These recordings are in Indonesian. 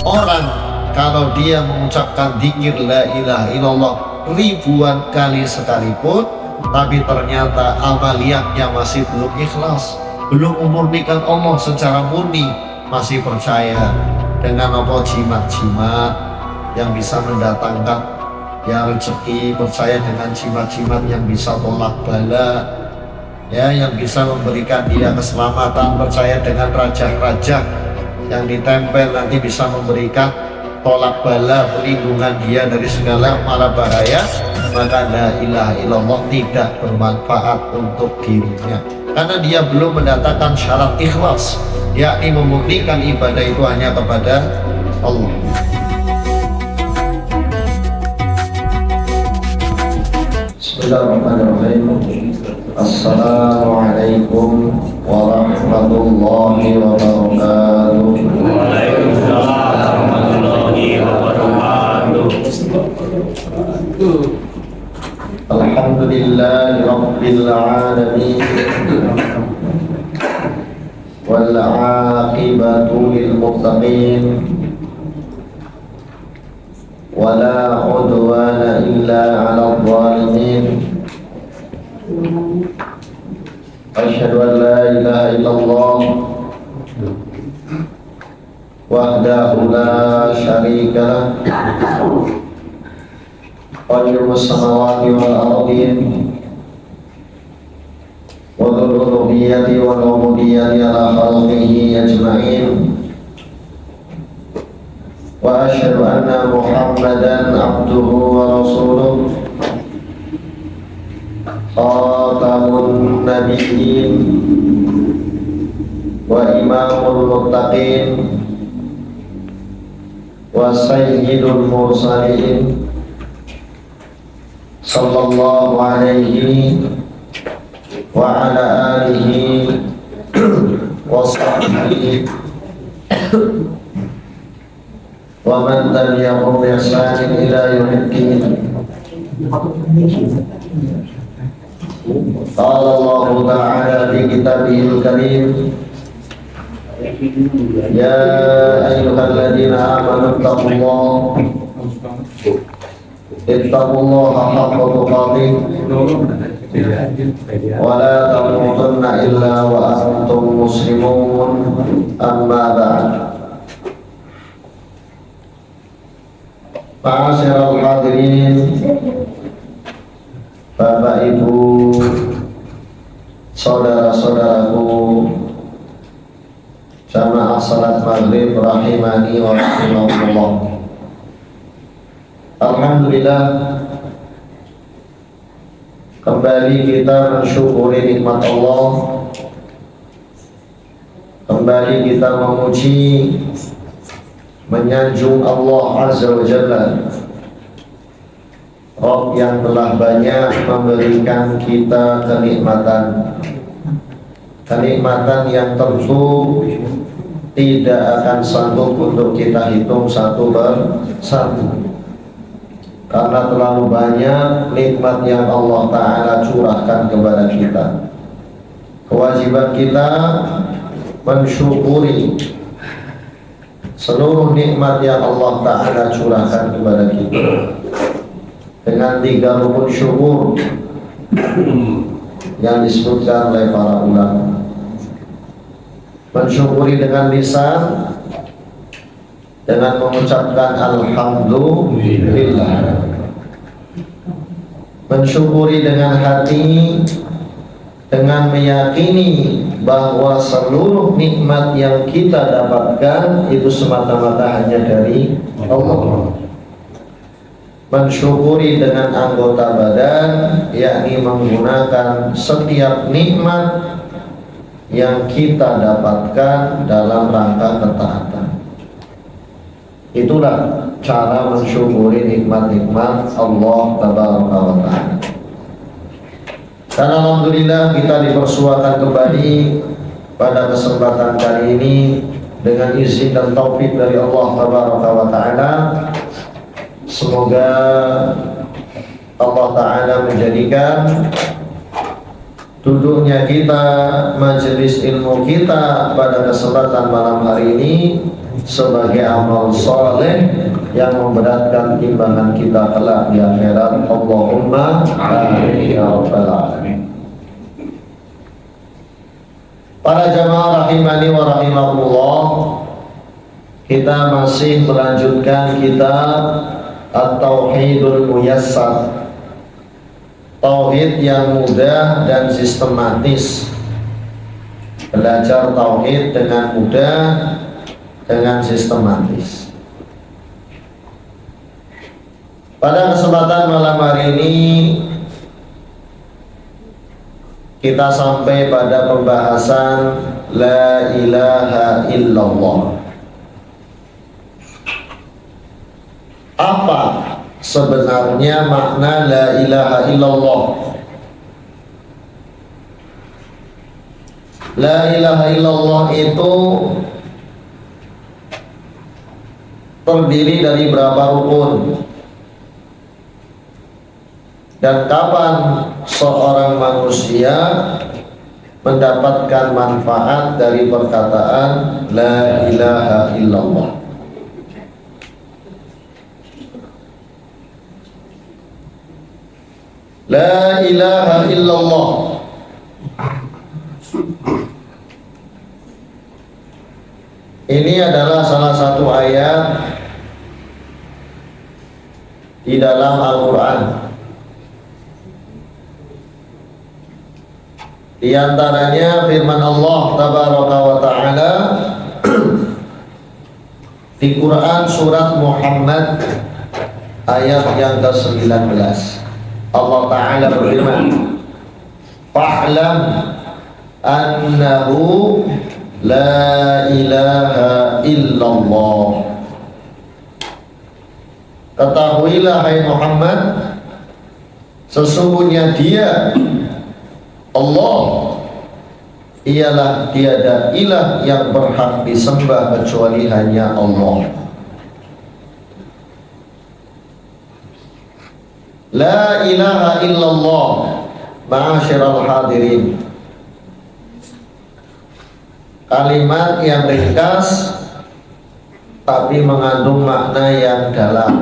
Orang kalau dia mengucapkan dzikir la ilaha illallah ribuan kali sekalipun, tapi ternyata amaliyahnya masih belum ikhlas, belum memurnikan Allah secara murni, masih percaya dengan apa jimat-jimat yang bisa mendatangkan ya rezeki, percaya dengan jimat-jimat yang bisa tolak bala, ya, yang bisa memberikan dia keselamatan, percaya dengan raja-raja yang ditempel nanti bisa memberikan tolak bala, perlindungan dia dari segala mara bahaya, maka la ilaha illallah tidak bermanfaat untuk dirinya karena dia belum mendatangkan syarat ikhlas, yakni memurnikan ibadah itu hanya kepada Allah. Bismillahirrahmanirrahim. Assalamualaikum warahmatullahi wabarakatuh. Waalaikumsalam warahmatullahi wabarakatuh. Alhamdulillahi rabbil alamin wal aqibatu lil muttaqin wala udwana illa 'alal zalimin. Asyhadu an la ilaha illallah wahdahu la syarika lah qayyumus samawati wal ardin wa dzul uluhiyyati wal ubudiyyati ala khalqihi ajma'in. Wa asyhadu anna Muhammadan abduhu wa rasuluh khatamun nabiyyin wa imamul muttaqin wa sayyidul mursalin sallallahu alaihi wa ala alihi wa sahbihi wa man tabi'ahum bi ihsanin ila yaumiddin. Qala Allah ta'ala fi kitabihil karim, ya ayyuhalladzina amanu ittaqullaha haqqa tuqatih wa la tamutunna illa wa antum muslimun. Amma ba'd. Ma'asyiral hadirin, Bapak Ibu, saudara-saudaraku jamaah salat maghrib rahimani wa rahimakumullah. Alhamdulillah, kembali kita mensyukuri nikmat Allah, kembali kita memuji, menyanjung Allah Azza wa Jalla, Rabb yang telah banyak memberikan kita kenikmatan yang tentu tidak akan sanggup untuk kita hitung satu persatu, karena terlalu banyak nikmat yang Allah Ta'ala curahkan kepada kita. Kewajiban kita mensyukuri seluruh nikmat yang Allah Ta'ala curahkan kepada kita dengan 3 rukun syukur yang disebutkan oleh para ulama. Mensyukuri dengan lisan dengan mengucapkan alhamdulillah, mensyukuri dengan hati dengan meyakini bahwa seluruh nikmat yang kita dapatkan itu semata-mata hanya dari Allah. Mensyukuri dengan anggota badan, yakni menggunakan setiap nikmat yang kita dapatkan dalam rangka ketaatan. Itulah cara mensyukuri nikmat-nikmat Allah Tabaraka wa Ta'ala. Dan alhamdulillah kita dipersuakan kembali pada kesempatan kali ini dengan izin dan taufik dari Allah Tabaraka wa Ta'ala. Semoga Allah Ta'ala menjadikan duduknya kita, majelis ilmu kita pada kesempatan malam hari ini sebagai amal soleh yang memberatkan timbangan kita kelak di akhirat. Allahumma amin ya rabbal alamin. Para jamaah rahimani wa rahimakumullah, kita masih melanjutkan kitab At-Tauhidul Muyassar, tauhid yang mudah dan sistematis. Belajar tauhid dengan mudah, dengan sistematis. Pada kesempatan malam hari ini kita sampai pada pembahasan La ilaha illallah. Apa sebenarnya makna La ilaha illallah? La ilaha illallah itu terdiri dari berapa rukun? Dan kapan seorang manusia mendapatkan manfaat dari perkataan La ilaha illallah? La ilaha illallah ini adalah salah satu ayat di dalam Al-Quran. Di antaranya firman Allah tabaraka wa ta'ala di Quran surat Muhammad ayat yang ke-19. Allah Ta'ala berfirman, fa'lam annahu la ilaha illallah. Ketahuilah hai Muhammad, sesungguhnya dia Allah ialah tiada ilah yang berhak disembah kecuali hanya Allah. La ilaha illallah, ma'asyiral hadirin. Kalimat yang ringkas tapi mengandung makna yang dalam,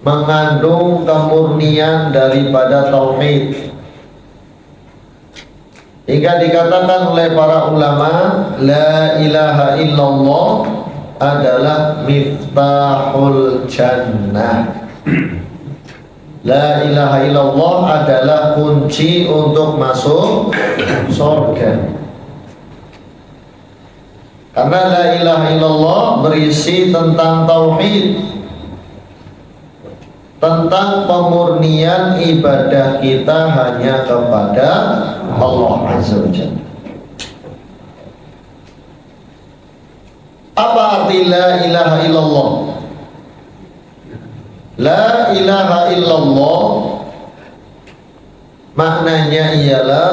mengandung kemurnian daripada tauhid. Hingga dikatakan oleh para ulama, la ilaha illallah adalah miftahul jannah. La ilaha illallah adalah kunci untuk masuk surga. Karena la ilaha illallah berisi tentang tauhid, tentang pemurnian ibadah kita hanya kepada Allah Azza wa Jalla. Apa arti la ilaha illallah? La ilaha illallah maknanya ialah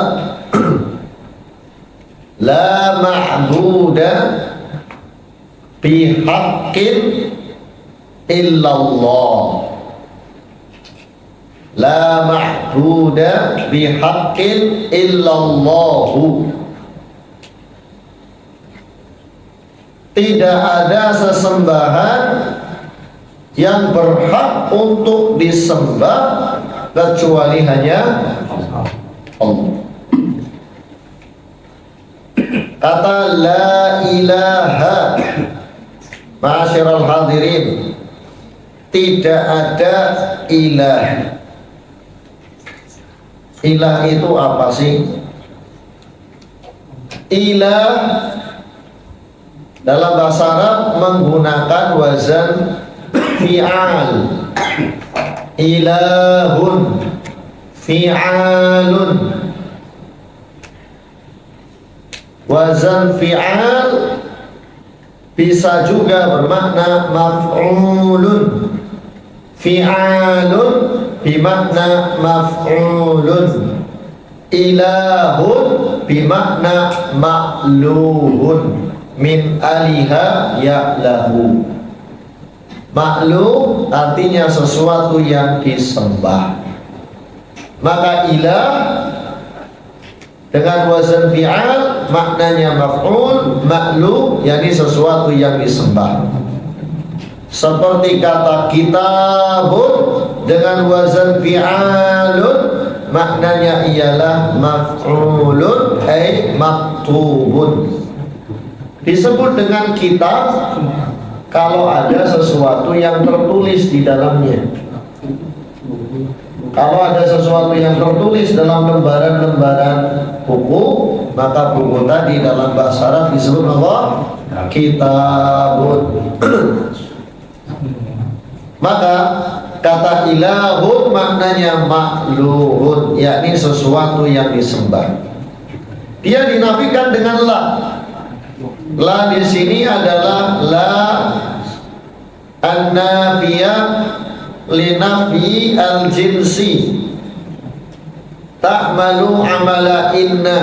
la ma'buda bihaqqin illallah. La ma'buda bihaqqin illallahu. Tidak ada sesembahan yang berhak untuk disembah kecuali hanya Allah. Kata la ilaha, ma'asyiral hadirin, tidak ada ilah. Ilah itu apa sih? Ilah dalam bahasa Arab menggunakan wazan fi'al. Ilahun, fi'alun. Wazan fi'al bisa juga bermakna maf'ulun. Fi'alun bimakna maf'ulun. Ilahun bimakna ma'luhun. Min aliha ya'lahu. Ma'luh artinya sesuatu yang disembah. Maka ilah dengan wazan fi'al maknanya maf'ul, ma'lu yakni sesuatu yang disembah. Seperti kata kitabun dengan wazan fi'alun, maknanya ialah maf'ulun ay maktubun. Disebut dengan kitab kalau ada sesuatu yang tertulis di dalamnya. Kalau ada sesuatu yang tertulis dalam lembaran-lembaran buku, maka buku tadi dalam bahasa Arab disebut apa? Kitabun. Maka kata ilahun maknanya ma'luhun, yakni sesuatu yang disembah. Dia dinafikan dengan la. La di sini adalah la an-nafiyah linafi al-jinsi, ta'malu amala inna,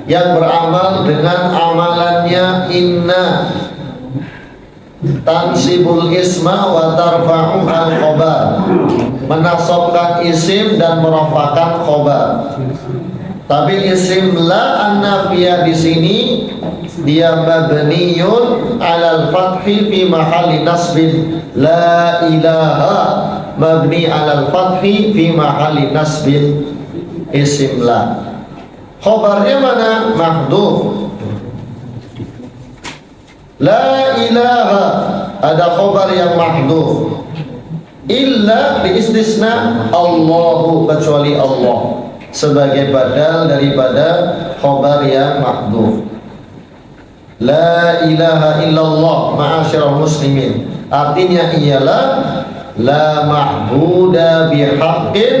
yang beramal dengan amalannya inna, tansibul isma wa tarfa'u al-khobar, menasabkan isim dan merafakan khobar. Tapi isim la an-nafiyah di sini dia mabniyun 'alal fathi fi mahalli nasbin. La ilaha mabni 'alal fathi fi mahalli nasbin, isim la. Khobarnya mana? Mahdhuf. La ilaha ada khobar yang mahdhuf. Illa biistisna Allahu, kecuali Allah, sebagai badal daripada khobar yang mahdhuf. La ilaha illallah ma'asyiral muslimin, artinya ialah la ma'buda bihaqqin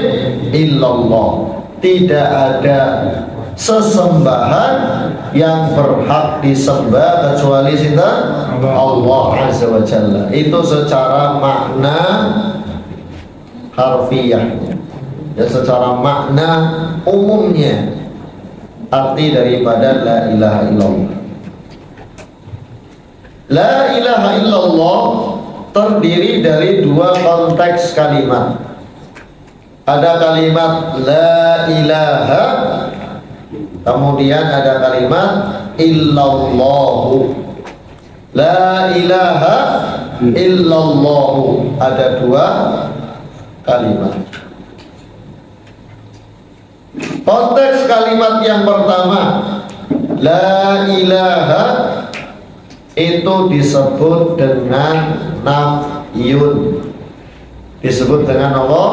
illallah, tidak ada sesembahan yang berhak disembah kecuali sinta Allah azza wa jalla. Itu secara makna harfiahnya, ya, secara makna umumnya arti daripada la ilaha illallah. La ilaha illallah terdiri dari dua konteks kalimat. Ada kalimat la ilaha, kemudian ada kalimat illallahu. La ilaha illallahu ada dua kalimat. Konteks kalimat yang pertama, la ilaha, itu disebut dengan nafyun. Disebut dengan apa?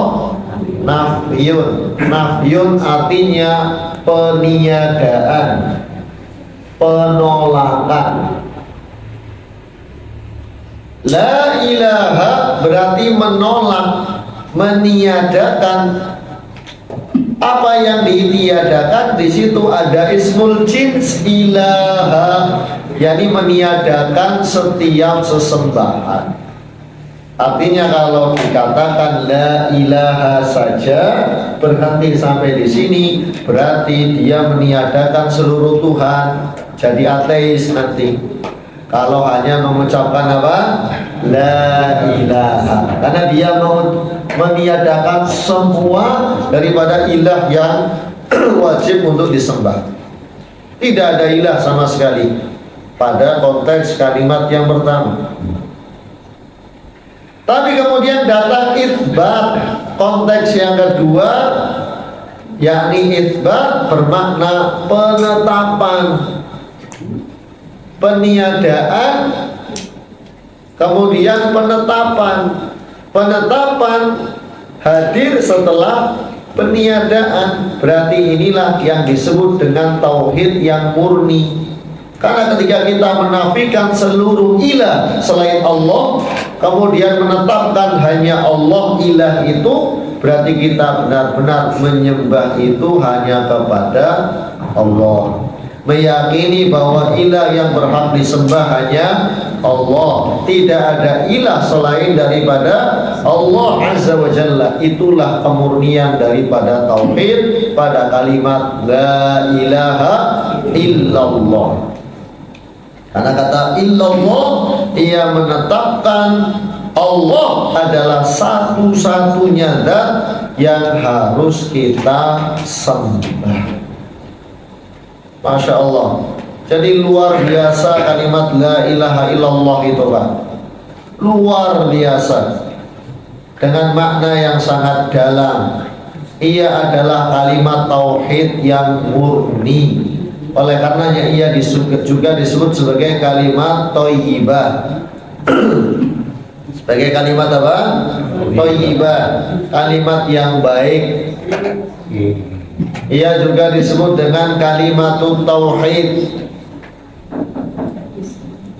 Nafyun. Nafyun artinya peniadaan, penolakan. La ilaha berarti menolak, meniadakan. Apa yang ditiadakan? Di situ ada ismul jins ilaha, yakni meniadakan setiap sesembahan. Artinya kalau dikatakan la ilaha saja berhenti sampai di sini, berarti dia meniadakan seluruh Tuhan, jadi ateis nanti. Kalau hanya mengucapkan apa? La ilaha, karena dia meniadakan semua daripada ilah yang wajib untuk disembah. Tidak ada ilah sama sekali pada konteks kalimat yang pertama. Tapi kemudian datang itsbat, konteks yang kedua, yakni itsbat bermakna penetapan, peniadaan, kemudian penetapan. Penetapan hadir setelah peniadaan, berarti inilah yang disebut dengan tauhid yang murni. Karena ketika kita menafikan seluruh ilah selain Allah, kemudian menetapkan hanya Allah ilah itu, berarti kita benar-benar menyembah itu hanya kepada Allah. Meyakini bahwa ilah yang berhak disembah hanya Allah, tidak ada ilah selain daripada Allah azza wa jalla. Itulah kemurnian daripada tauhid pada kalimat la ilaha illallah. Karena kata illallah, ia menetapkan Allah adalah satu-satunya zat yang harus kita sembah. Masya Allah. Jadi luar biasa kalimat la ilaha illallah itu Pak. Luar biasa. Dengan makna yang sangat dalam. Ia adalah kalimat tauhid yang murni. Oleh karenanya ia juga disebut sebagai kalimat thayyibah. Sebagai kalimat apa? Thayyibah, kalimat yang baik. Ia juga disebut dengan kalimatut tauhid.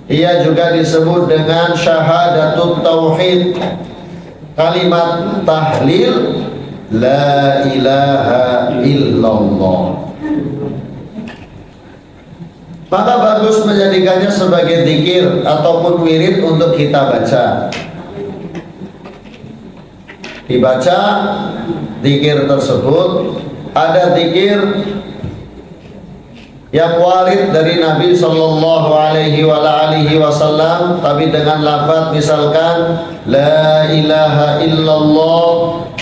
Ia juga disebut dengan syahadatut tauhid. Kalimat tahlil la ilaha illallah. Maka bagus menjadikannya sebagai zikir ataupun wirid untuk kita baca. Dibaca zikir tersebut, ada zikir yang warid dari Nabi Sallallahu Alaihi Wasallam, tapi dengan lafaz misalkan la ilaha illallah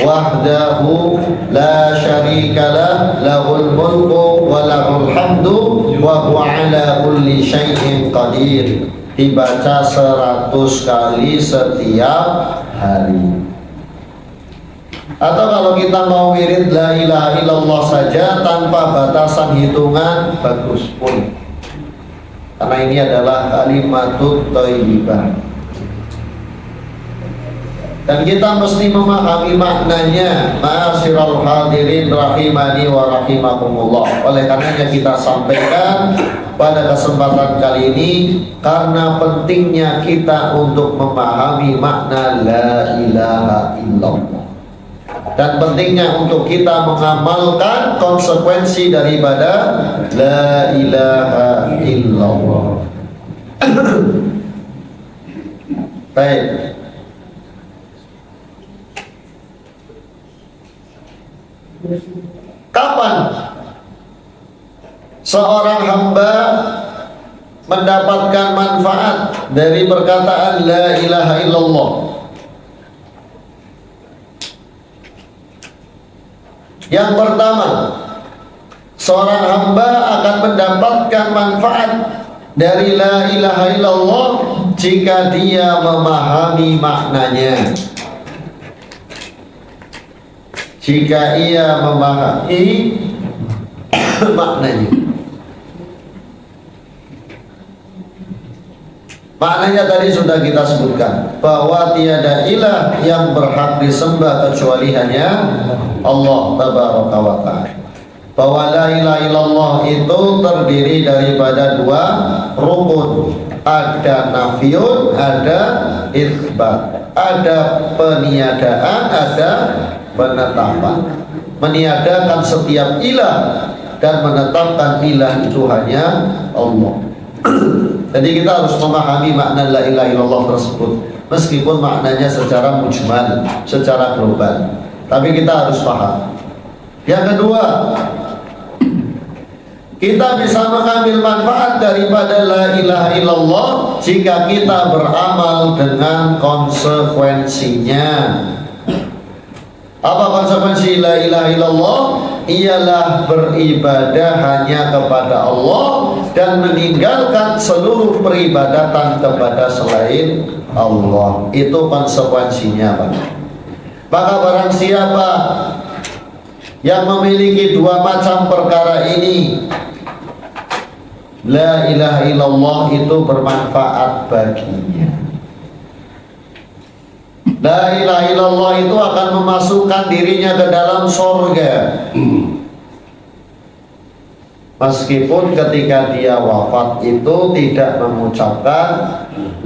wahdahu la syarikalah lahul mulku wa lahul hamdu wa huwa ala kulli syai'in qadir, dibaca 100 kali setiap hari. Atau kalau kita mau wirid la ilaha illallah saja tanpa batasan hitungan, bagus pun. Karena ini adalah kalimatut thayyibah. Dan kita mesti memahami maknanya. Ma'asyiral hadirin rahimani wa rahimakumullah. Oleh karenanya kita sampaikan pada kesempatan kali ini, karena pentingnya kita untuk memahami makna la ilaha illallah. Dan pentingnya untuk kita mengamalkan konsekuensi daripada la ilaha illallah. Baik. Kapan seorang hamba mendapatkan manfaat dari perkataan la ilaha illallah? Yang pertama, seorang hamba akan mendapatkan manfaat dari la ilaha illallah jika dia memahami maknanya. Jika ia memahami maknanya. Maknanya tadi sudah kita sebutkan, bahwa tiada ilah yang berhak disembah kecuali hanya Allah tabaraka wa ta'ala. Bahwa la ilaha illallah itu terdiri daripada 2 rukun. Ada nafiyun, ada itsbat. Ada peniadaan, ada penetapan. Meniadakan setiap ilah dan menetapkan ilah itu hanya Allah. Jadi kita harus memahami makna la ilaha illallah tersebut, meskipun maknanya secara mujmal, secara global, tapi kita harus paham. Yang kedua, kita bisa mengambil manfaat daripada la ilaha illallah jika kita beramal dengan konsekuensinya. Apa konsekuensi la ilaha illallah? Ialah beribadah hanya kepada Allah dan meninggalkan seluruh peribadatan kepada selain Allah. Itu konsekuensinya, Pak. Maka barang siapa yang memiliki 2 macam perkara ini, la ilaha illallah itu bermanfaat baginya. La ilaha illallah itu akan memasukkan dirinya ke dalam surga. Meskipun ketika dia wafat itu tidak mengucapkan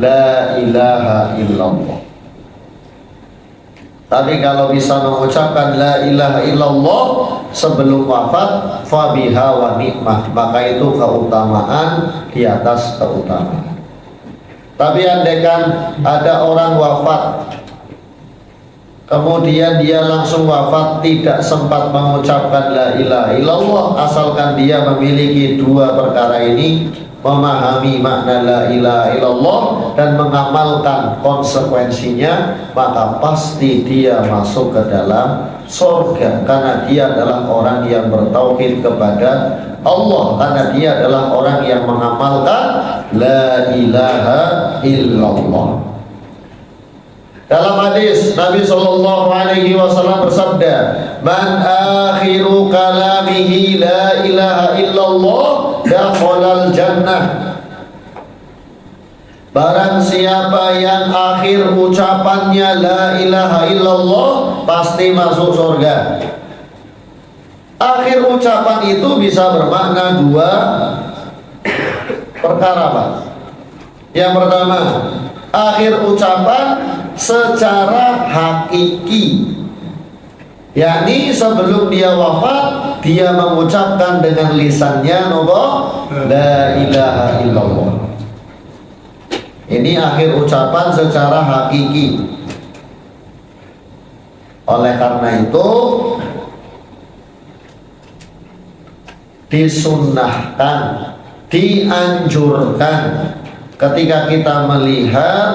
la ilaha illallah. Tapi kalau bisa mengucapkan la ilaha illallah sebelum wafat, fabiha wa ni'mah, maka itu keutamaan di atas keutamaan. Tapi andaikan ada orang wafat, kemudian dia langsung wafat tidak sempat mengucapkan la ilaha illallah, asalkan dia memiliki 2 perkara ini, memahami makna la ilaha illallah dan mengamalkan konsekuensinya, maka pasti dia masuk ke dalam surga, karena dia adalah orang yang bertauhid kepada Allah, karena dia adalah orang yang mengamalkan la ilaha illallah. Dalam hadis Nabi Shallallahu Alaihi Wasallam bersabda, "Man akhiru kalamihi la ilaha illallah dakhalal jannah." Barang siapa yang akhir ucapannya la ilaha illallah, pasti masuk surga. Akhir ucapan itu bisa bermakna dua perkara, Pak. Yang pertama, akhir ucapan secara hakiki, yakni sebelum dia wafat dia mengucapkan dengan lisannya la ilaha illallah. Ini akhir ucapan secara hakiki. Oleh karena itu disunnahkan, dianjurkan ketika kita melihat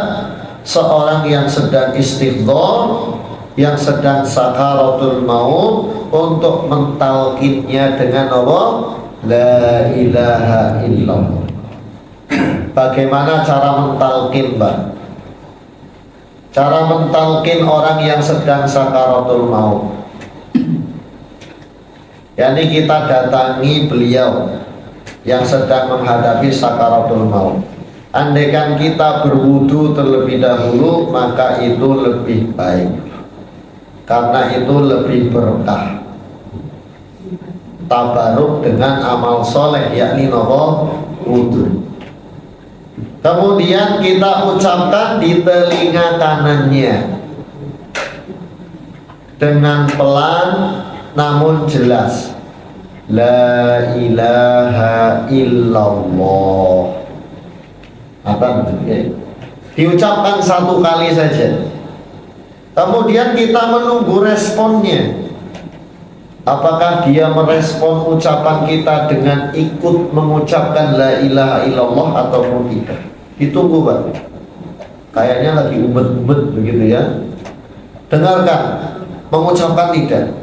seorang yang sedang istighdhar, yang sedang sakaratul maut, untuk mentalkinnya dengan Allah la ilaha illallah. Bagaimana cara mentalkin, Mbak? Cara mentalkin orang yang sedang sakaratul maut, yakni kita datangi beliau yang sedang menghadapi sakaratul maut. Andaikan kita berwudu terlebih dahulu, maka itu lebih baik, karena itu lebih berkah. Tabaruk dengan amal soleh, yakni wudu. Kemudian kita ucapkan di telinga kanannya dengan pelan namun jelas, la ilaha illallah. Apa? Diucapkan satu kali saja. Kemudian kita menunggu responnya. Apakah dia merespon ucapan kita dengan ikut mengucapkan la ilaha illallah ataupun tidak? Ditunggu, Pak. Kayaknya lagi umet-umet begitu ya. Dengarkan, mengucapkan tidak.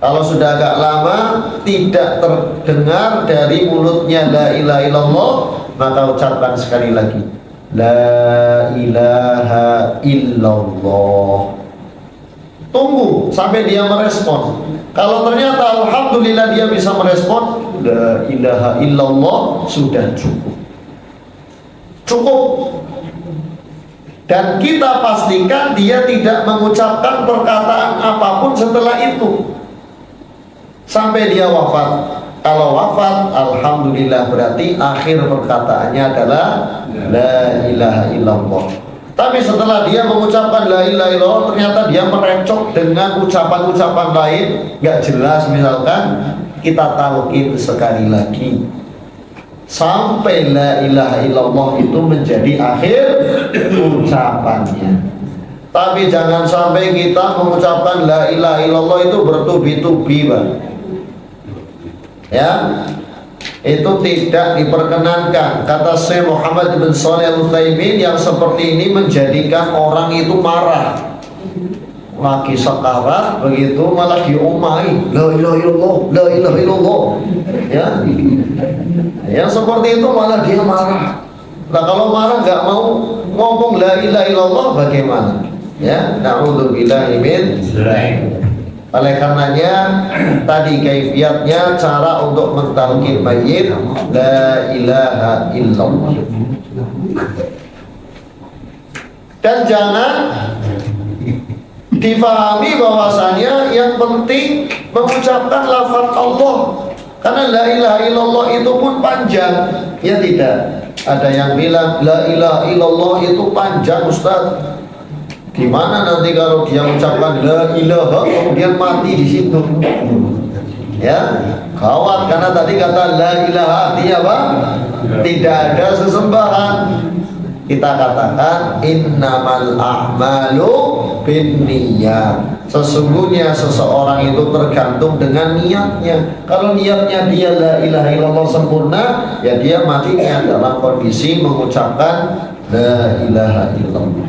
Kalau sudah agak lama tidak terdengar dari mulutnya la ilaha illallah, maka ucapkan sekali lagi la ilaha illallah. Tunggu sampai dia merespon. Kalau ternyata alhamdulillah dia bisa merespon la ilaha illallah, sudah cukup. Dan kita pastikan dia tidak mengucapkan perkataan apapun setelah itu sampai dia wafat. Kalau wafat, alhamdulillah, berarti akhir perkataannya adalah la ilaha illallah. Tapi setelah dia mengucapkan la ilaha illallah, ternyata dia merecok dengan ucapan-ucapan lain gak jelas, misalkan, kita talqin sekali lagi sampai la ilaha illallah itu menjadi akhir ucapannya. Tapi jangan sampai kita mengucapkan la ilaha illallah itu bertubi-tubi, Pak. Ya, itu tidak diperkenankan. Kata Syekh Muhammad bin Shalih Al-Utsaimin, yang seperti ini menjadikan orang itu marah. Lagi sekarat begitu malah diomai la ilaha illallah, la ilaha illallah. Ya, yang seperti itu malah dia marah. Nah, kalau marah nggak mau ngomong la ilaha illallah, bagaimana? Ya, na'udzubillahi min dzalik. Oleh karenanya tadi kaifiatnya, cara untuk mentalqin mayit la ilaha illallah. Dan jangan difahami bahwasanya yang penting mengucapkan lafaz Allah, karena la ilaha illallah itu pun panjang. Ya tidak, ada yang bilang la ilaha illallah itu panjang, Ustaz. Gimana nanti kalau dia mengucapkan la ilaha kemudian mati di situ? Ya, kawat, karena tadi kata la ilaha artinya apa? Tidak ada sesembahan. kita katakan innamal a'malu binniyat. Sesungguhnya seseorang itu tergantung dengan niatnya. Kalau niatnya dia la ilaha illallah sempurna, ya dia matinya dalam kondisi mengucapkan la ilaha illallah.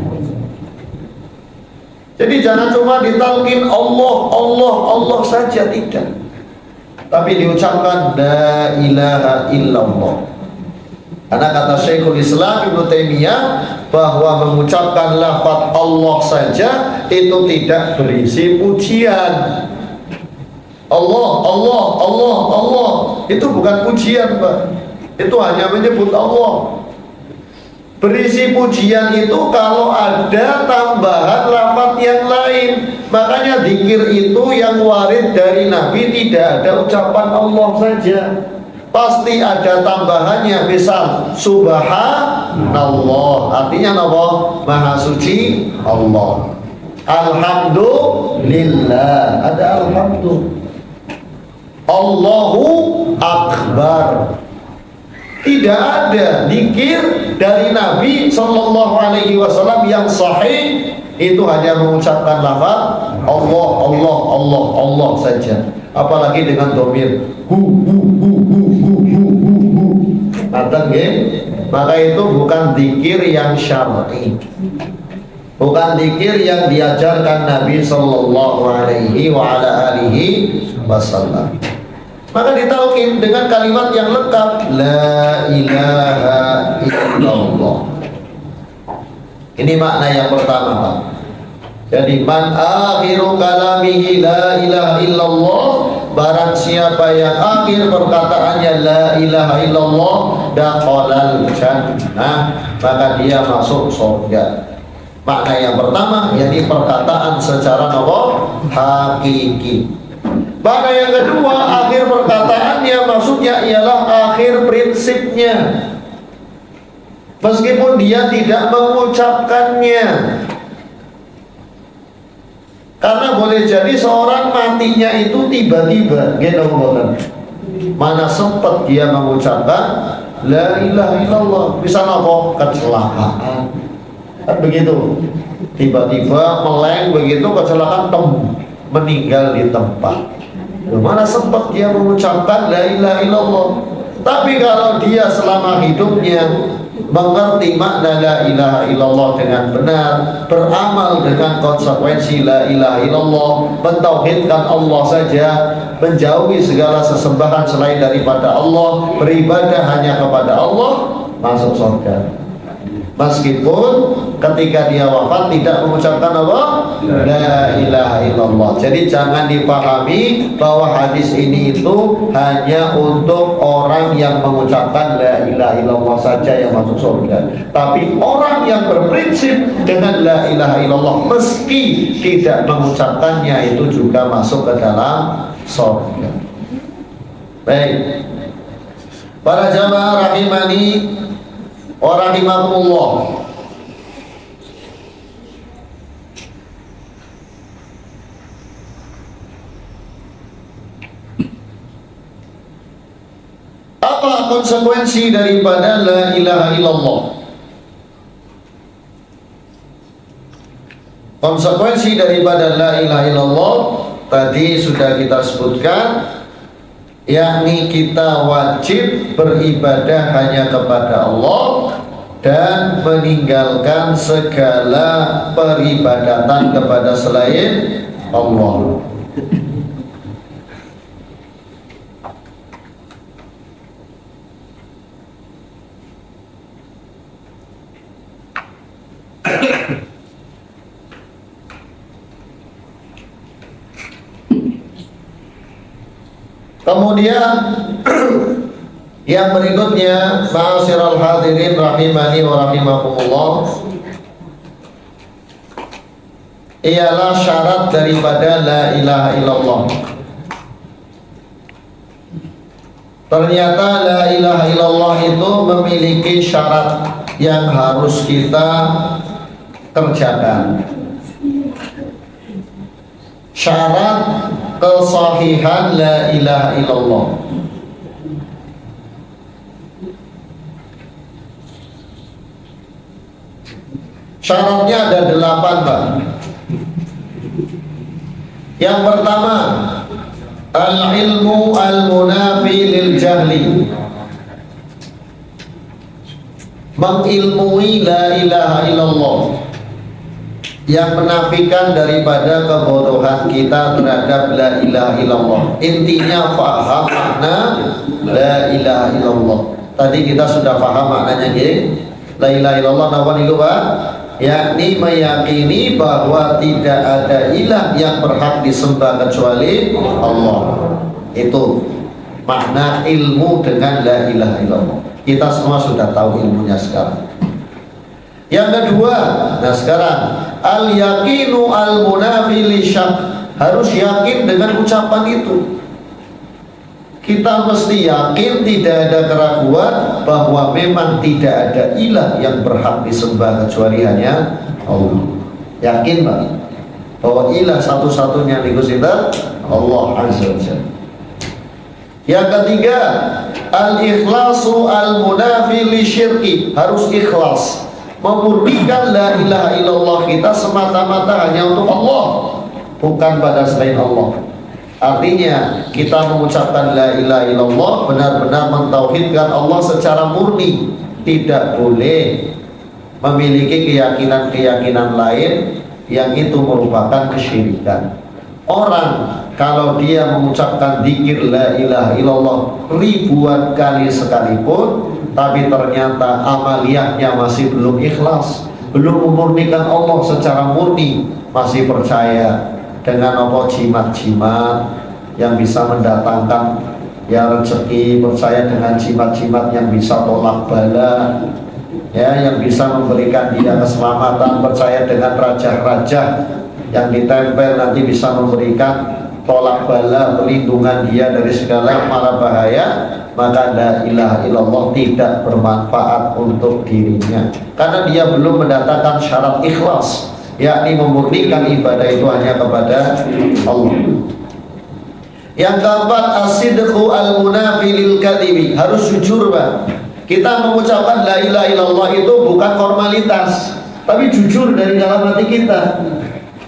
Jadi jangan cuma ditalkin Allah, Allah, Allah saja, tidak. Tapi diucapkan la ilaha illallah. Karena kata Syekhul Islam Ibnu Taimiyah bahwa mengucapkan lafaz Allah saja itu tidak berisi pujian. Allah, Allah, Allah, Allah itu bukan pujian, Pak. Itu hanya menyebut Allah. Berisi pujian itu kalau ada tambahan lafaz yang lain. Makanya zikir itu yang warid dari Nabi tidak ada ucapan Allah saja, pasti ada tambahannya. Misal subhanallah, artinya apa? Maha suci Allah. Alhamdulillah, ada alhamdulillah. Allahu akbar. Tidak ada zikir dari Nabi Sallallahu Alaihi Wasallam yang sahih itu hanya mengucapkan lafaz Allah, Allah, Allah, Allah saja. Apalagi dengan domir hu. Maka itu bukan zikir yang syar'i, bukan zikir yang diajarkan Nabi Sallallahu Alaihi Wasallam. Maka ditalkin dengan kalimat yang lengkap, la ilaha illallah. Ini makna yang pertama, Pak. Jadi man akhiru kalamihi la ilaha illallah, barang siapa yang akhir perkataannya la ilaha illallah, dakhalal jannah, maka dia masuk surga. Makna yang pertama, yakni perkataan secara hakiki. Makna yang kedua, akhir perkataannya maksudnya ialah akhir prinsipnya. Meskipun dia tidak mengucapkannya. Karena boleh jadi seorang matinya itu tiba-tiba, gitu bukan? Mana sempat dia mengucapkan la ilaha illallah, bisa apa? Kecelakaan. Kan begitu. Tiba-tiba meleng begitu, kecelakaan, meninggal di tempat. Mana sempat dia mengucapkan la ilaha illallah. Tapi kalau dia selama hidupnya mengerti makna la ilaha illallah dengan benar, beramal dengan konsekuensi la ilaha illallah, mentauhidkan Allah saja, menjauhi segala sesembahan selain daripada Allah, beribadah hanya kepada Allah, masuk surga. Meskipun ketika dia wafat tidak mengucapkan apa? La ilaha illallah. Jadi jangan dipahami bahwa hadis ini itu hanya untuk orang yang mengucapkan la ilaha illallah saja yang masuk surga. Tapi orang yang berprinsip dengan la ilaha illallah meski tidak mengucapkannya itu juga masuk ke dalam surga. Baik. Para jamaah rahimani wa rahimakumullah. Apa konsekuensi daripada la ilaha illallah? Konsekuensi daripada la ilaha illallah tadi sudah kita sebutkan, yakni kita wajib beribadah hanya kepada Allah dan meninggalkan segala peribadatan kepada selain Allah. Kemudian yang berikutnya, ma'asyiral hadirin rahimani wa rahimakumullah, ialah syarat daripada la ilaha illallah. Ternyata la ilaha illallah itu memiliki syarat yang harus kita kerjakan. Syarat kesahihan la ilaha illallah. Syaratnya ada 8, Pak. Yang pertama, al-ilmu al-munafi lil jahli. Mengilmui la ilaha illallah, yang menafikan daripada kebodohan kita terhadap la ilaha illallah. Intinya faham makna la ilaha illallah. Tadi kita sudah paham maknanya, la ilaha illallah apa niku, Pak? Yakni meyakini bahwa tidak ada ilah yang berhak disembah kecuali Allah. Itu makna ilmu dengan la ilaha illallah. Kita semua sudah tahu ilmunya sekarang. Yang kedua, nah sekarang al-yaqinu al-munafi lisyak. Harus yakin dengan ucapan itu. Kita mesti yakin, tidak ada keraguan bahwa memang tidak ada ilah yang berhak disembah kecuali hanya Allah. Yakin, Pak, bahwa ilah satu-satunya niku sinten? Allah Azza wa Jalla. Yang ketiga, al-ikhlasu al-munafi lisyirki. Harus ikhlas, memurnikan la ilaha illallah kita semata-mata hanya untuk Allah, bukan pada selain Allah. Artinya kita mengucapkan la ilaha illallah benar-benar mentauhidkan Allah secara murni. Tidak boleh memiliki keyakinan-keyakinan lain yang itu merupakan kesyirikan. Orang kalau dia mengucapkan dzikir la ilaha illallah ribuan kali sekalipun, tapi ternyata amaliyahnya masih belum ikhlas, belum memurnikan Allah secara murni, masih percaya dengan apa jimat-jimat yang bisa mendatangkan ya rezeki, percaya dengan jimat-jimat yang bisa tolak bala, ya, yang bisa memberikan dia keselamatan, percaya dengan raja-raja yang ditempel nanti bisa memberikan tolak bala, perlindungan dia dari segala mara bahaya, maka la ilaha illallah tidak bermanfaat untuk dirinya karena dia belum mendatangkan syarat ikhlas, yakni memurnikan ibadah itu hanya kepada Allah. Yang keempat, as-sidqu al-munafi lil kadhibi. Harus jujur, Pak. Kita mengucapkan la ilaha illallah itu bukan formalitas, tapi jujur dari dalam hati kita.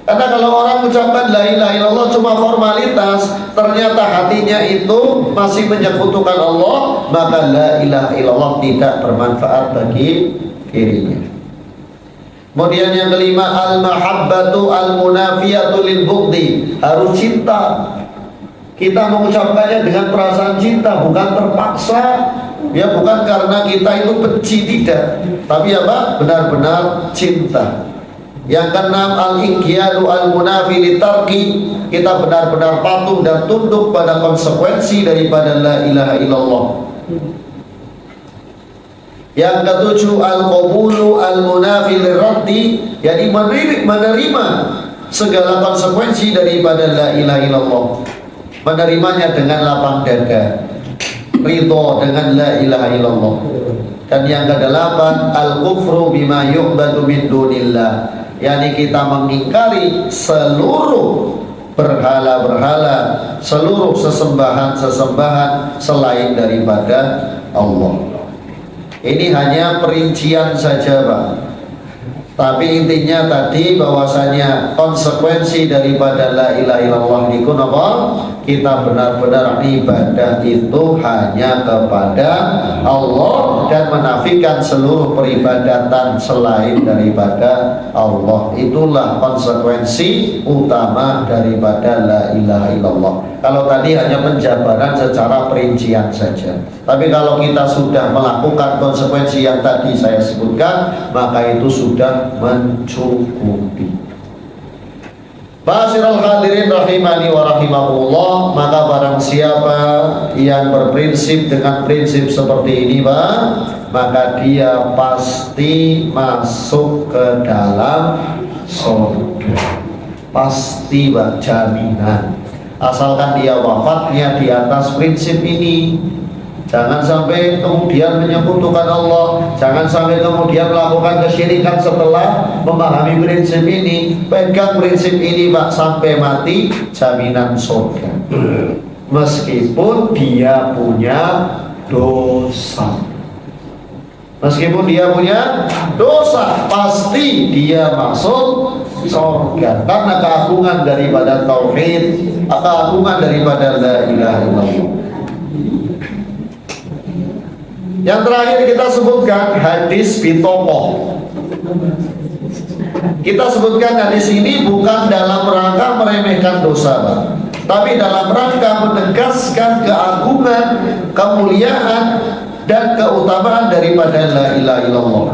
Karena kalau orang mengucapkan la ilaha illallah cuma formalitas, ternyata hatinya itu masih menyekutukan Allah, maka la ilaha illallah tidak bermanfaat bagi dirinya. Kemudian yang kelima, al-mahabbatu al-munafiyatu lil bughdi. Harus cinta. Kita mengucapkannya dengan perasaan cinta, bukan terpaksa, ya, bukan karena kita itu benci, tidak, tapi apa? Benar-benar cinta. Yang keenam, al-inqiyadu al-munafi litarki. Kita benar-benar patuh dan tunduk pada konsekuensi daripada la ilaha illallah. Yang ketujuh, al-qabulu al-munafi liraddi, yakni menerima segala konsekuensi daripada la ilaha illallah, menerimanya dengan lapang dada, ridho dengan la ilaha illallah. Dan yang kedelapan, al-kufru bima yu'badu min dunillah, yakni kita mengingkari seluruh berhala-berhala, seluruh sesembahan-sesembahan selain daripada Allah. Ini hanya perincian saja, Pak. Tapi intinya tadi bahwasanya konsekuensi daripada la ilaha illallah niku napa? Kita benar-benar ibadah itu hanya kepada Allah dan menafikan seluruh peribadatan selain daripada Allah. Itulah konsekuensi utama daripada la ilaha illallah. Kalau tadi hanya penjabaran secara perincian saja, tapi kalau kita sudah melakukan konsekuensi yang tadi saya sebutkan, maka itu sudah mencukupi. Basiral hadirin rahimani wa rahimakumullah. Maka barang siapa yang berprinsip dengan prinsip seperti ini, Pak, maka dia pasti masuk ke dalam surga. Pasti, Pak, jaminan. Asalkan dia wafatnya di atas prinsip ini. Jangan sampai kemudian menyekutukan Allah, jangan sampai kemudian melakukan kesyirikan setelah memahami prinsip ini. Pegang prinsip ini, Pak, sampai mati, jaminan surga. Meskipun dia punya dosa. Meskipun dia punya dosa, pasti dia masuk surga karena keagungan daripada tauhid, keagungan daripada la ilaha illallah. Yang terakhir kita sebutkan hadis bitokoh. Kita sebutkan hadis ini bukan dalam rangka meremehkan dosa, Pak, tapi dalam rangka menegaskan keagungan, kemuliaan, dan keutamaan daripada la ilaha illallah.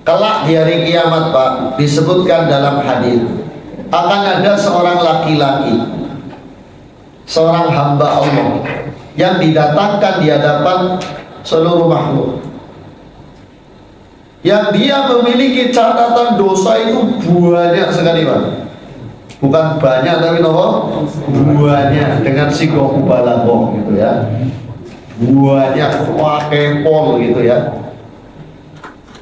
Kelak di hari kiamat, Pak, disebutkan dalam hadis akan ada seorang laki-laki, seorang hamba Allah yang didatangkan di hadapan seluruh makhluk, yang dia memiliki catatan dosa itu banyak sekali, Pak. Bukan banyak tapi banyak, dengan sigoh balagoh gitu ya, banyak, wakepol gitu ya.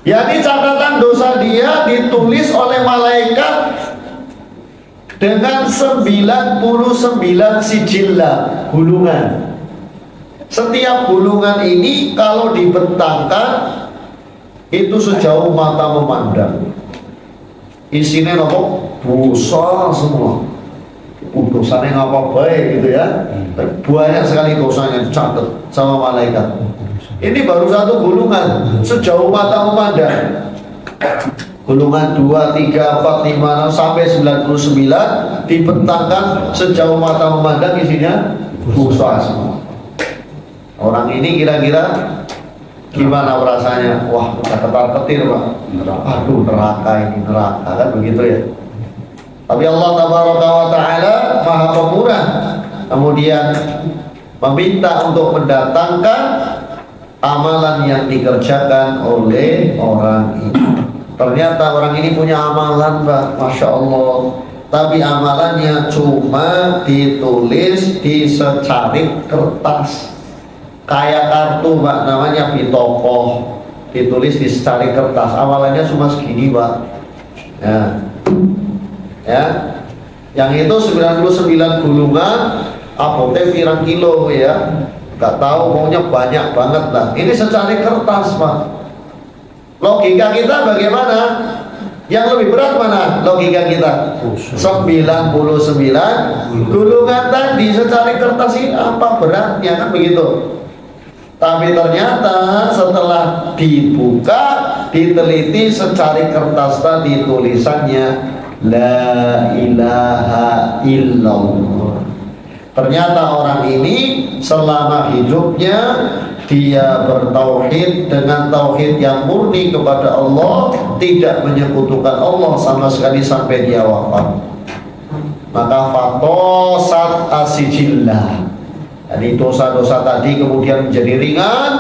Jadi catatan dosa dia ditulis oleh malaikat dengan 99 sijillah, gulungan. Setiap gulungan ini kalau dibentangkan itu sejauh mata memandang. Isinya nopo dosa semua. Dosanya ngapa baik gitu ya. Banyak sekali dosanya dicatat sama malaikat. Ini baru satu gulungan sejauh mata memandang. Gulungan 2, 3, 4, 5, 6 sampai 99 dibentangkan sejauh mata memandang, isinya dosa semua. Orang ini kira-kira gimana rasanya? Wah, udah ketar-ketir, Pak. Aduh, neraka ini, neraka, kan begitu ya. Tapi Allah Tabaraka wa Ta'ala Maha Pemurah, kemudian meminta untuk mendatangkan amalan yang dikerjakan oleh orang ini. Ternyata orang ini punya amalan, Pak, Masya Allah. Tapi amalannya cuma ditulis di secarik kertas, kayak kartu, Pak, namanya bitokoh, ditulis di secarik kertas. Amalannya cuma segini, Pak. Ya, yang itu 99 gulungan, apotek pirang kilo ya, nggak tahu, pokoknya banyak banget lah. Ini secarik kertas, Pak. Logika kita bagaimana? Yang lebih berat mana logika kita? 99 gulungan tadi secarik kertas ini apa beratnya, kan begitu. Tapi ternyata setelah dibuka, diteliti secarik kertas tadi tulisannya la ilaha illallah. Ternyata orang ini selama hidupnya dia bertauhid dengan tauhid yang murni kepada Allah, tidak menyekutukan Allah sama sekali sampai dia wafat. Maka fatosat asijillah, jadi dosa-dosa tadi kemudian menjadi ringan,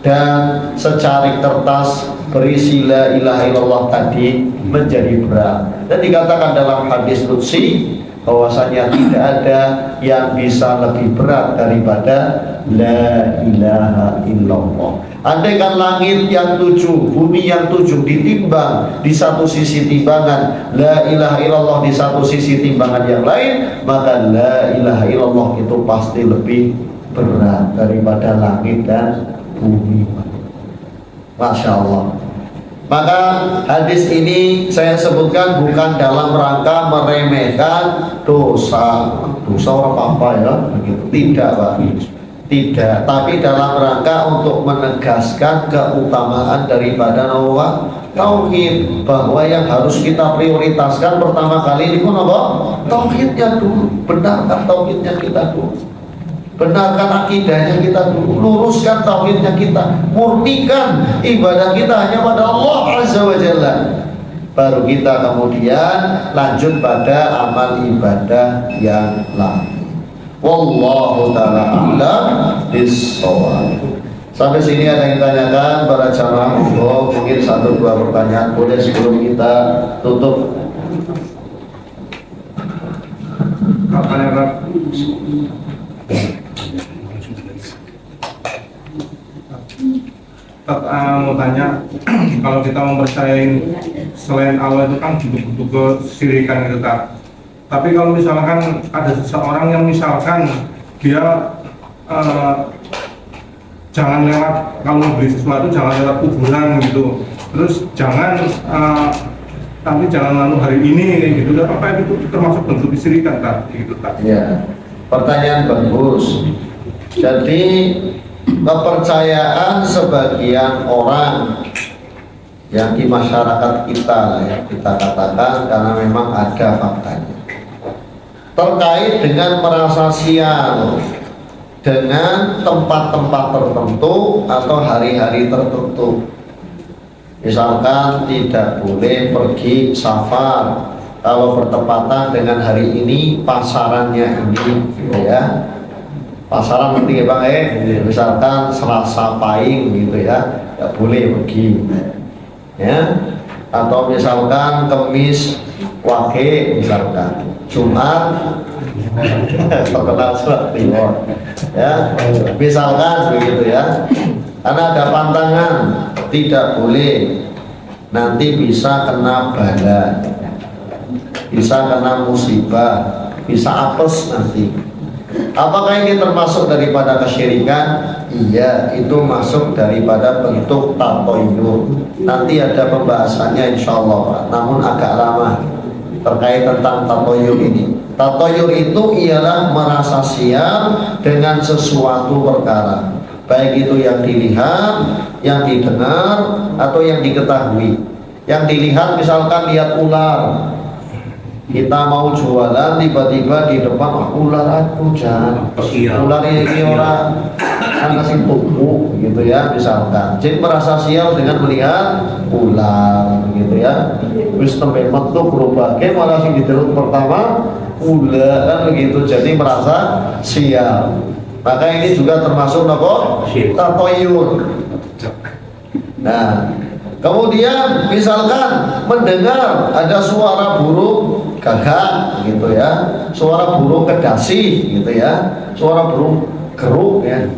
dan secarik kertas berisi la ilaha illallah tadi menjadi berat. Dan dikatakan dalam hadis qudsi bahwasanya tidak ada yang bisa lebih berat daripada la ilaha illallah. Andaikan langit yang 7, bumi yang 7 ditimbang di satu sisi timbangan, la ilaha illallah di satu sisi timbangan yang lain, maka la ilaha illallah itu pasti lebih berat daripada langit dan bumi. Masya Allah. Maka hadis ini saya sebutkan bukan dalam rangka meremehkan dosa orang apa ya, begitu. Tidak, Pak. Tidak, tapi dalam rangka untuk menegaskan keutamaan daripada tauhid, bahwa yang harus kita prioritaskan pertama kali ini pun apa? Tauhidnya dulu. Benarkan tauhidnya kita dulu. Benarkan akidahnya kita dulu, luruskan tauhidnya kita, murnikan ibadah kita hanya pada Allah Azza wa Jalla. Baru kita kemudian lanjut pada amal ibadah yang lain. Wallahu ta'ala a'lam bis-shawab. Sampai sini ada yang tanyakan para jamaah? Oh, mungkin 1-2 pertanyaan boleh sebelum kita tutup. Mau tanya, kalau kita mempercayai selain Allah itu kan butuh kesirikan gitu, tak? Tapi kalau misalkan ada seseorang yang misalkan dia jangan lewat, kalau membeli sesuatu jangan lewat kuburan gitu. Terus jangan nanti jangan lalu hari ini kayak gitu. Apa itu termasuk bentuk kesyirikan tak gitu tak? Ya, pertanyaan bagus. Jadi kepercayaan sebagian orang yang di masyarakat kita lah ya, kita katakan karena memang ada faktanya terkait dengan merasa sial dengan tempat-tempat tertentu atau hari-hari tertentu. Misalkan tidak boleh pergi safar kalau bertepatan dengan hari ini pasarannya ini, gitu ya. Pasaran nanti ya Bang, misalkan Selasa Pahing gitu ya, tidak boleh pergi, ya. Atau misalkan Kemis Wage, misalkan Jumat terkenal surat Kliwon, ya. Misalkan begitu ya. Karena ada pantangan, tidak boleh, nanti bisa kena bala, bisa kena musibah, bisa apes nanti. Apakah ini termasuk daripada kesyirikan? Iya, itu masuk daripada bentuk tatoyur. Nanti ada pembahasannya insya Allah, namun agak lama terkait tentang tatoyur ini. Tatoyur itu ialah merasa sial dengan sesuatu perkara, baik itu yang dilihat, yang didengar, atau yang diketahui. Yang dilihat misalkan lihat ular, kita mau jualan tiba-tiba di depan ular, aku jangan ular ini orang kasih tubuh gitu ya, misalkan. Jadi merasa sial dengan melihat ular gitu ya. Wis tempe metu berubah malah sing didelok pertama ular kan begitu, jadi merasa sial. Maka ini juga termasuk apa? Tatoyur. Nah, kemudian misalkan mendengar ada suara burung gagak gitu ya, suara burung kedasi gitu ya, suara burung geruk ya,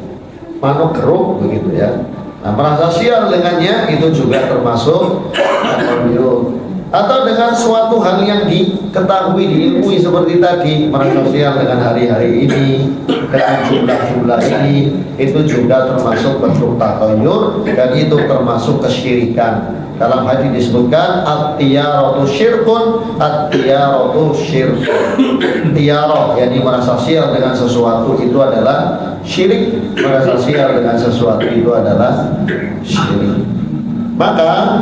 manuk geruk begitu ya. Nah, merasa sial dengannya itu juga termasuk tatoyur. Atau dengan suatu hal yang diketahui, diilmui seperti tadi, merasa sial dengan hari-hari ini, dengan jumlah-jumlah ini, itu juga termasuk bentuk tatoyur, dan itu termasuk kesyirikan. Dalam hadis disebutkan at-tiyaratu syirkun, at-tiyaratu syirkun. Tiyarah, yakni merasa sial dengan sesuatu itu adalah syirik, merasa sial dengan sesuatu itu adalah syirik. Maka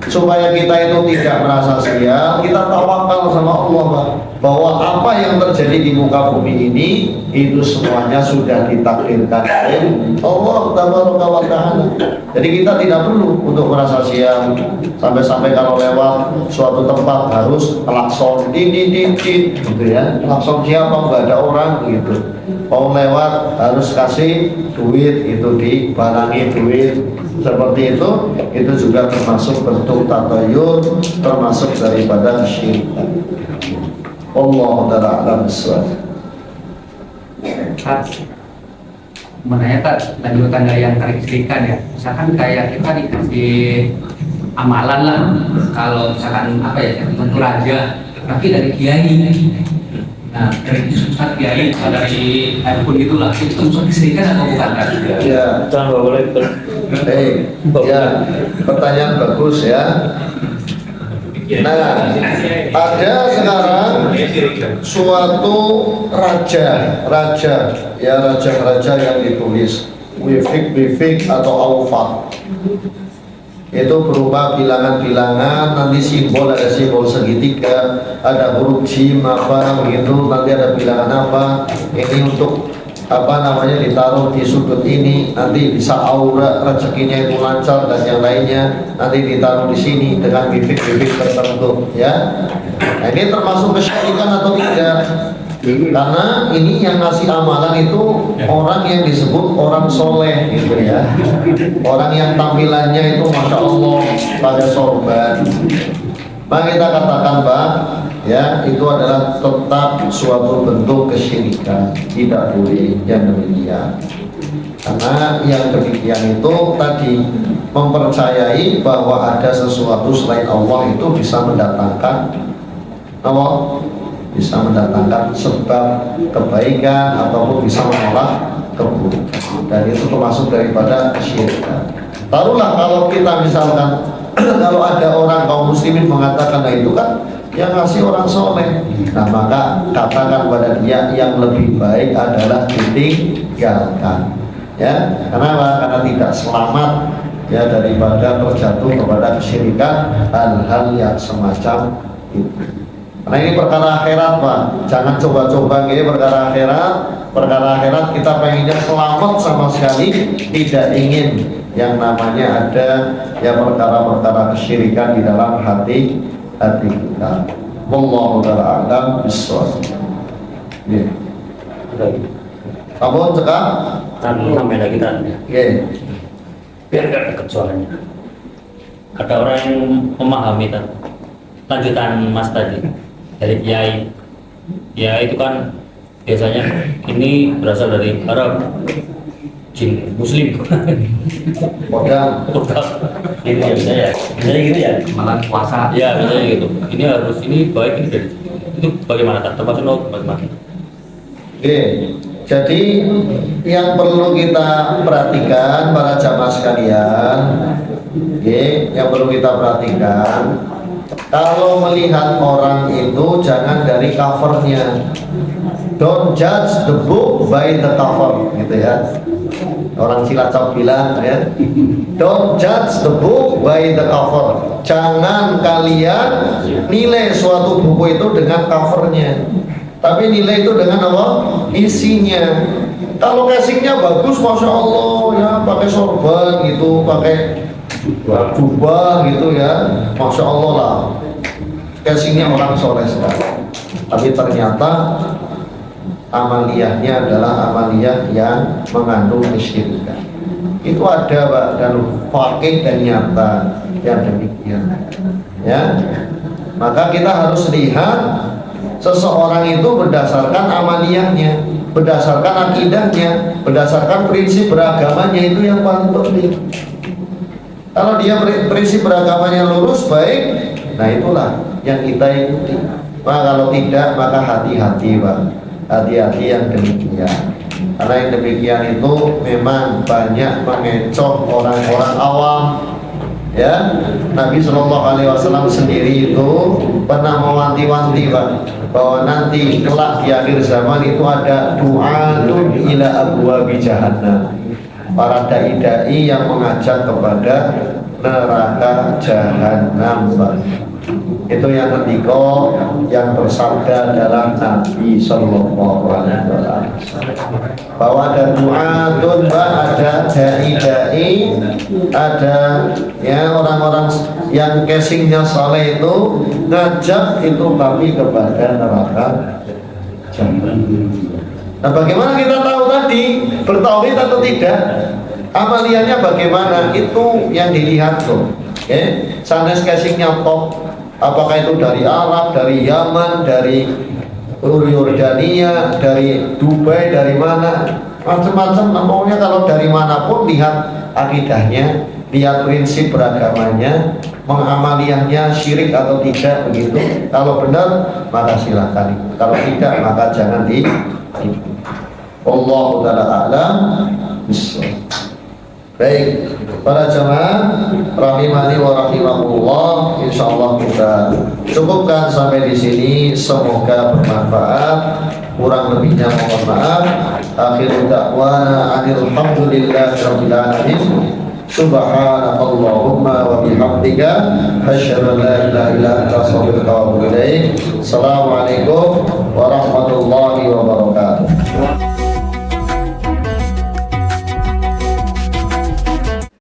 supaya kita itu tidak merasa sial, kita tawakal sama Allah, Pak, bahwa apa yang terjadi di muka bumi ini itu semuanya sudah ditakdirkan oleh Allah Tabaraka wa Ta'ala. Jadi kita tidak perlu untuk merasa sial. Sampai-sampai kalau lewat suatu tempat harus klakson din gitu ya. Klakson siapa, nggak ada orang gitu. Mau lewat harus kasih duit, itu dibalangi duit. Seperti itu juga termasuk bentuk tatoyur, termasuk daripada kesyirikan. Allah Ta'ala a'lam bishawab. Menanyakan lanjutan dari yang tadi kesyirikan ya, misalkan kayak kita dikasih amalan lah, kalau misalkan apa ya, bentuk raja, tapi dari kiai. Nah, dari Ustaz kiai atau dari iPhone itulah, itu termasuk kesyirikan atau bukan kan? Ya, Jangan boleh. ya, pertanyaan bagus ya. Nah, ada sekarang suatu raja yang ditulis wifik atau aufat. Itu berupa bilangan-bilangan, nanti ada simbol segitiga, ada huruf jim apa begitu, nanti ada bilangan apa, ini untuk apa namanya ditaruh di sudut ini, nanti bisa aura rezekinya itu lancar dan yang lainnya nanti ditaruh di sini dengan bibit-bibit tertentu ya. Nah, ini termasuk kesyirikan atau tidak? Karena ini yang ngasih amalan itu orang yang disebut orang soleh gitu ya, orang yang tampilannya itu masya Allah pada sorban. Maka kita katakan Pak, ya itu adalah tetap suatu bentuk kesyirikan, tidak boleh yang demikian. Karena yang demikian itu tadi mempercayai bahwa ada sesuatu selain Allah itu bisa mendatangkan Allah, bisa mendatangkan sebab kebaikan ataupun bisa menolak keburukan, dan itu termasuk daripada kesyirikan. Taruhlah kalau kita misalkan kalau ada orang kaum muslimin mengatakan, nah itu kan yang ngasih orang soleh, nah maka katakan pada dia yang lebih baik adalah ditinggalkan, ya. Kenapa? Karena tidak selamat ya daripada terjatuh kepada kesyirikan hal-hal yang semacam itu. Karena ini perkara akhirat, Pak. Jangan coba-coba ini perkara akhirat. Perkara akhirat kita pengennya selamat sama sekali, tidak ingin yang namanya ada ya perkara-perkara kesyirikan di dalam hati kita. Wallahu ta'ala a'lam bishawab. Ya. Apa cekak? Sampai lagi tanya. Oke. Biar gak deket suaranya. Ada orang yang memahami kan lanjutan Mas tadi dari kiai. Ya itu kan biasanya ini berasal dari Arab, jin Muslim. Kodam. Gitu ya, misalnya gitu ya. malah puasa. Ya misalnya gitu. Ini harus ini baik ini dari itu bagaimana tak termasuk bagaimana? Oke. Jadi yang perlu kita perhatikan para jamaah sekalian, yang perlu kita perhatikan, kalau melihat orang itu jangan dari covernya. Don't judge the book by the cover, gitu ya. Orang Cilacap bilang ya, don't judge the book by the cover. Jangan kalian nilai suatu buku itu dengan covernya, tapi nilai itu dengan apa? Isinya. Kalau casingnya bagus, masya Allah ya, pakai sorban gitu, pakai jubah gitu ya, masya Allah lah. Casingnya orang soleh sekali. Tapi ternyata amaliyahnya adalah amaliyah yang mengandung kesyirikan. Itu ada, Pak, dan fakih dan nyata yang demikian. Ya, maka kita harus lihat seseorang itu berdasarkan amaliyahnya, berdasarkan akidahnya, berdasarkan prinsip beragamanya, itu yang paling penting. Kalau dia prinsip beragamanya lurus baik, nah itulah yang kita ikuti. Maka kalau tidak, maka hati-hati, Pak, hati-hati yang demikian. Karena yang demikian itu memang banyak mengecoh orang-orang awam. Ya, Nabi SAW sendiri itu pernah mewanti-wanti, Pak, bahwa nanti kelak di akhir zaman itu ada du'atun ila abwabi jahannam, para dai-dai yang mengajak kepada neraka jahanam, Pak. Itu yang ketiga yang bersabda dalam Nabi Sallallahu Alaihi Wasallam bahwa ada du'atun, ada dai-dai, ada ya orang-orang yang casingnya saleh itu ngajak itu kami kepada neraka jahanam. Nah, bagaimana kita tahu tadi bertauhid atau tidak? Amaliyahnya bagaimana? Itu yang dilihat tuh. Sanes casingnya top, apakah itu dari Arab, dari Yaman, dari Yordania, dari Dubai, dari mana, macam-macam. Namanya kalau dari manapun, lihat akidahnya, lihat prinsip beragamanya, mengamaliyahnya syirik atau tidak, begitu. Kalau benar maka silakan, kalau tidak maka jangan di. Wallahu ta'ala a'lam bishawab. Baik, para jamaah rahimani wa rahimakumullah, insyaallah kita cukupkan sampai di sini. Semoga bermanfaat. Kurang lebihnya mohon maaf. Akhir da'wana alhamdulillahi rabbil alamin. Subhanakallahumma wa bihamdika asyhadu an la ilaha illa anta astaghfiruka wa atubu ilaik. Assalamualaikum warahmatullahi wabarakatuh.